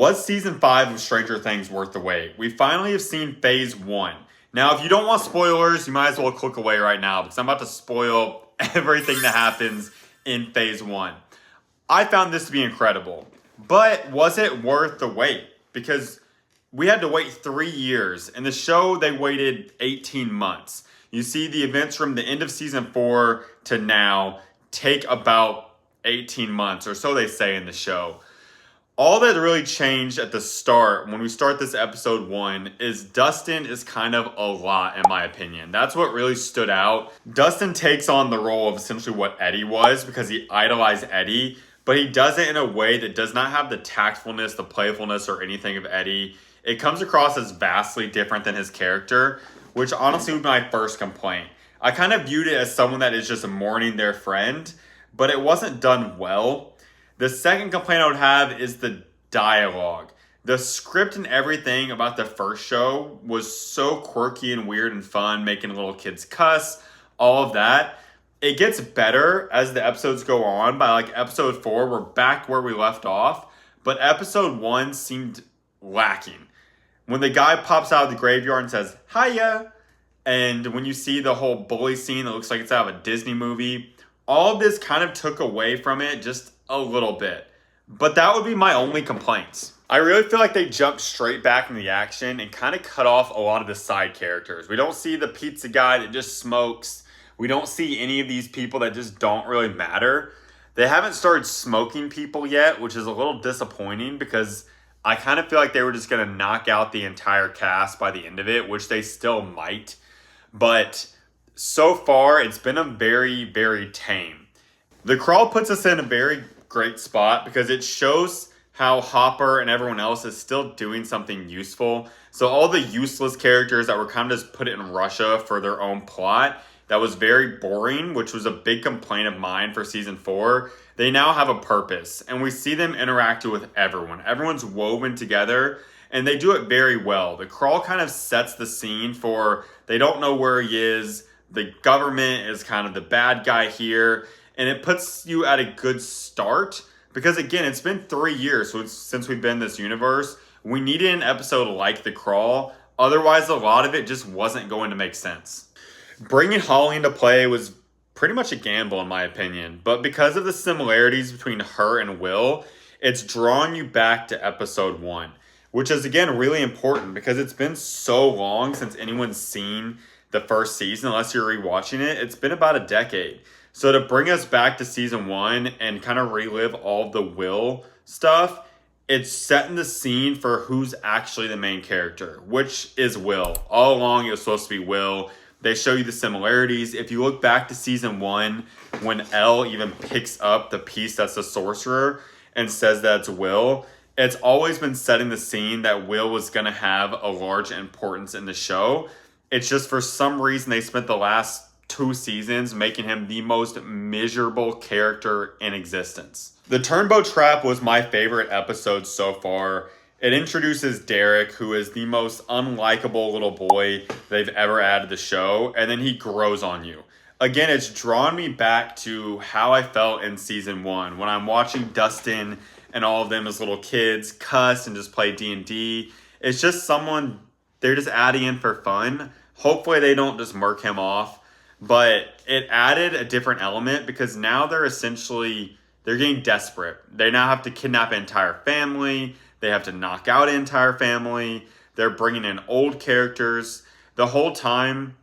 Was season 5 of Stranger Things worth the wait? We finally have seen phase 1. Now, if you don't want spoilers, you might as well click away right now because I'm about to spoil everything that happens in phase 1. I found this to be incredible. But was it worth the wait? Because we had to wait 3 years. In the show, they waited 18 months. You see the events from the end of season 4 to now take about 18 months, or so they say in the show. All that really changed at the start, when we start this episode 1, is Dustin is kind of a lot, in my opinion. That's what really stood out. Dustin takes on the role of essentially what Eddie was because he idolized Eddie, but he does it in a way that does not have the tactfulness, the playfulness, or anything of Eddie. It comes across as vastly different than his character, which honestly would be my first complaint. I kind of viewed it as someone that is just mourning their friend, but it wasn't done well. The second complaint I would have is the dialogue. The script and everything about the first show was so quirky and weird and fun, making little kids cuss, all of that. It gets better as the episodes go on. By like episode 4, we're back where we left off, but episode 1 seemed lacking. When the guy pops out of the graveyard and says, "Hiya," and when you see the whole bully scene that looks like it's out of a Disney movie, all of this kind of took away from it just a little bit. But that would be my only complaints. I really feel like they jumped straight back into the action and kind of cut off a lot of the side characters. We don't see the pizza guy that just smokes. We don't see any of these people that just don't really matter. They haven't started smoking people yet, which is a little disappointing because I kind of feel like they were just going to knock out the entire cast by the end of it, which they still might. But so far, it's been a very, very tame. The Crawl puts us in a very great spot because it shows how Hopper and everyone else is still doing something useful. So all the useless characters that were kind of just put in Russia for their own plot, that was very boring, which was a big complaint of mine for season 4. They now have a purpose, and we see them interact with everyone. Everyone's woven together, and they do it very well. The Crawl kind of sets the scene for they don't know where he is. The government is kind of the bad guy here, and it puts you at a good start because, again, it's been 3 years since we've been in this universe. We needed an episode like The Crawl. Otherwise, a lot of it just wasn't going to make sense. Bringing Holly into play was pretty much a gamble, in my opinion. But because of the similarities between her and Will, it's drawing you back to episode 1, which is, again, really important because it's been so long since anyone's seen the first season, unless you're rewatching it. It's been about a decade. So to bring us back to season 1 and kind of relive all the Will stuff, it's setting the scene for who's actually the main character, which is Will. All along, it was supposed to be Will. They show you the similarities. If you look back to season 1, when Elle even picks up the piece that's the sorcerer and says that's Will, it's always been setting the scene that Will was going to have a large importance in the show. It's just for some reason they spent the last 2 seasons making him the most miserable character in existence. The Turnbow Trap was my favorite episode so far. It introduces Derek, who is the most unlikable little boy they've ever added to the show, and then he grows on you. Again, it's drawn me back to how I felt in season 1 when I'm watching Dustin and all of them as little kids cuss and just play D&D. It's just someone they're just adding in for fun. Hopefully they don't just murk him off. But it added a different element because now they're getting desperate. They now have to kidnap an entire family. They have to knock out an entire family. They're bringing in old characters. The whole time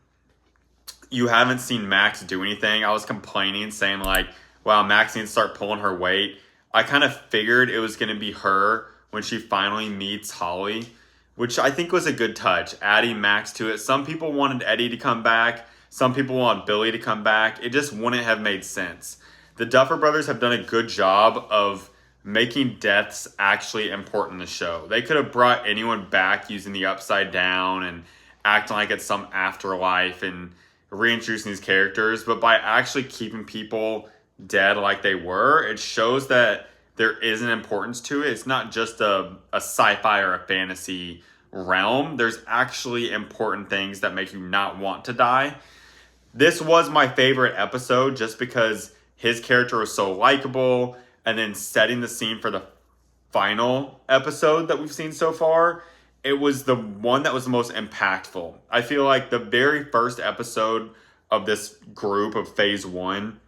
you haven't seen Max do anything. I was complaining, saying like, wow, Max needs to start pulling her weight. I kind of figured it was going to be her when she finally meets Holly, which I think was a good touch, adding Max to it. Some people wanted Eddie to come back. Some people want Billy to come back. It just wouldn't have made sense. The Duffer Brothers have done a good job of making deaths actually important in the show. They could have brought anyone back using the Upside Down and acting like it's some afterlife and reintroducing these characters. But by actually keeping people dead like they were, it shows that there is an importance to it. It's not just a sci-fi or a fantasy realm. There's actually important things that make you not want to die. This was my favorite episode just because his character was so likable, and then setting the scene for the final episode that we've seen so far, it was the one that was the most impactful. I feel like the very first episode of this group of phase 1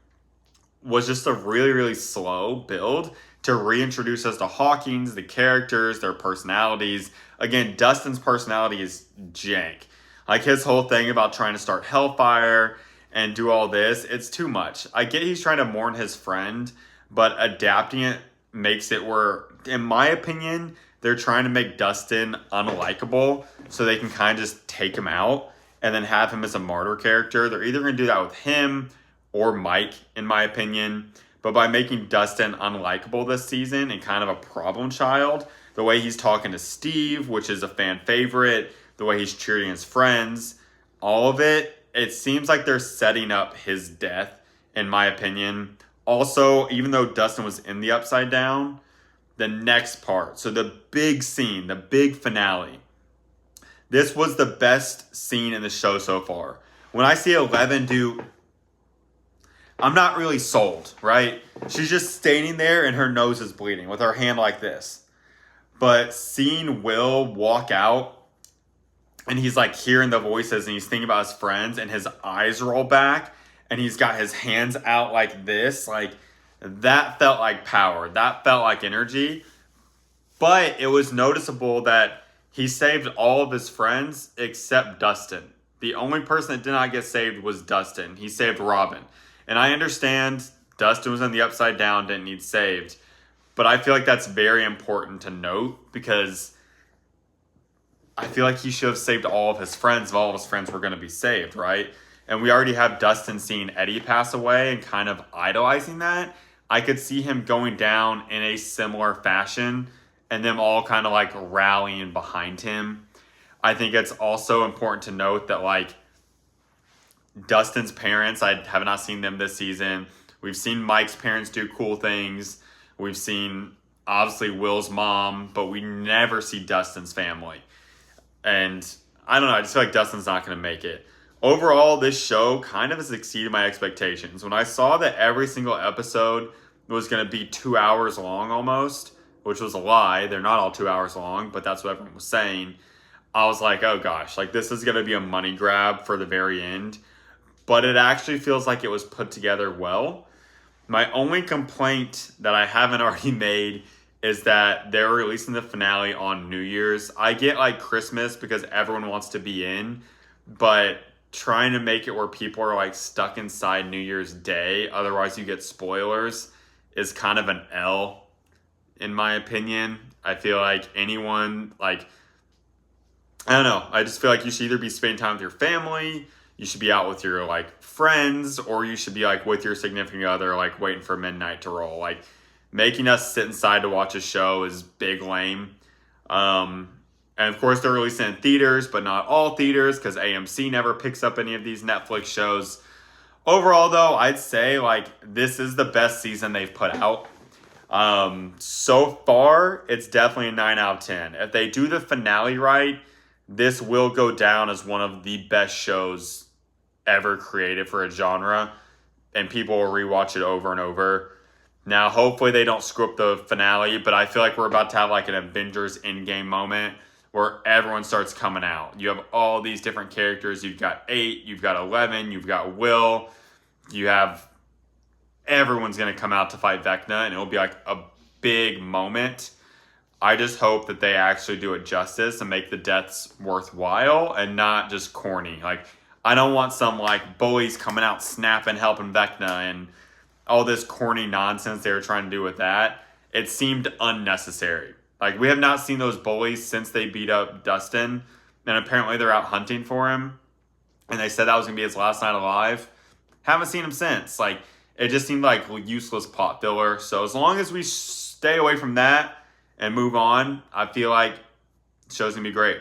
was just a really, really slow build to reintroduce us to Hawkins, the characters, their personalities. Again, Dustin's personality is jank. Like his whole thing about trying to start Hellfire and do all this, it's too much. I get he's trying to mourn his friend, but adapting it makes it where, in my opinion, they're trying to make Dustin unlikable so they can kind of just take him out and then have him as a martyr character. They're either going to do that with him or Mike, in my opinion. But by making Dustin unlikable this season and kind of a problem child, the way he's talking to Steve, which is a fan favorite, the way he's treating his friends, all of it, it seems like they're setting up his death, in my opinion. Also, even though Dustin was in the Upside Down, the next part, so the big scene, the big finale, this was the best scene in the show so far. When I see Eleven do, I'm not really sold, right? She's just standing there and her nose is bleeding with her hand like this. But seeing Will walk out and he's like hearing the voices and he's thinking about his friends and his eyes roll back and he's got his hands out like this, like that felt like power. That felt like energy. But it was noticeable that he saved all of his friends except Dustin. The only person that did not get saved was Dustin. He saved Robin. And I understand Dustin was in the Upside Down, didn't need saved. But I feel like that's very important to note because I feel like he should have saved all of his friends if all of his friends were going to be saved, right? And we already have Dustin seeing Eddie pass away and kind of idolizing that. I could see him going down in a similar fashion and them all kind of like rallying behind him. I think it's also important to note that like Dustin's parents, I have not seen them this season. We've seen Mike's parents do cool things. We've seen obviously Will's mom, but we never see Dustin's family. And I don't know, I just feel like Dustin's not going to make it. Overall, this show kind of has exceeded my expectations. When I saw that every single episode was going to be 2 hours long almost, which was a lie. They're not all 2 hours long, but that's what everyone was saying. I was like, oh gosh, like this is going to be a money grab for the very end. But it actually feels like it was put together well. My only complaint that I haven't already made is that they're releasing the finale on New Year's. I get like Christmas because everyone wants to be in, but trying to make it where people are like stuck inside New Year's Day, otherwise you get spoilers, is kind of an L, in my opinion. I feel like anyone, like, I don't know. I just feel like you should either be spending time with your family, you should be out with your like friends, or you should be like with your significant other, like waiting for midnight to roll. Like making us sit inside to watch a show is big lame. And of course they're releasing in theaters, but not all theaters because AMC never picks up any of these Netflix shows. Overall though, I'd say like this is the best season they've put out. So far, it's definitely a 9 out of 10. If they do the finale right, this will go down as one of the best shows ever created for a genre, and people will rewatch it over and over. Now, hopefully they don't screw up the finale, but I feel like we're about to have like an Avengers Endgame moment where everyone starts coming out. You have all these different characters. You've got 8, you've got 11, you've got Will, you have everyone's going to come out to fight Vecna, and it'll be like a big moment. I just hope that they actually do it justice and make the deaths worthwhile and not just corny. Like, I don't want some like bullies coming out snapping, helping Vecna and all this corny nonsense they were trying to do with that. It seemed unnecessary. Like, we have not seen those bullies since they beat up Dustin, and apparently they're out hunting for him, and they said that was going to be his last night alive. Haven't seen him since. Like, it just seemed like useless plot filler. So as long as we stay away from that and move on, I feel like the show's going to be great.